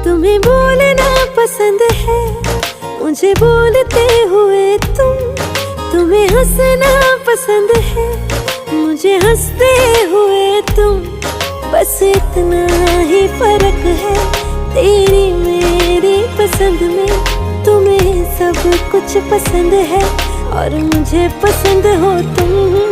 तुम्हें बोलना पसंद है, मुझे बोलते हुए तुम्हें हंसना पसंद है, मुझे हंसते हुए तुम। बस इतना ही फर्क है तेरी मेरी पसंद में। तुम्हें सब कुछ पसंद है और मुझे पसंद हो तुम।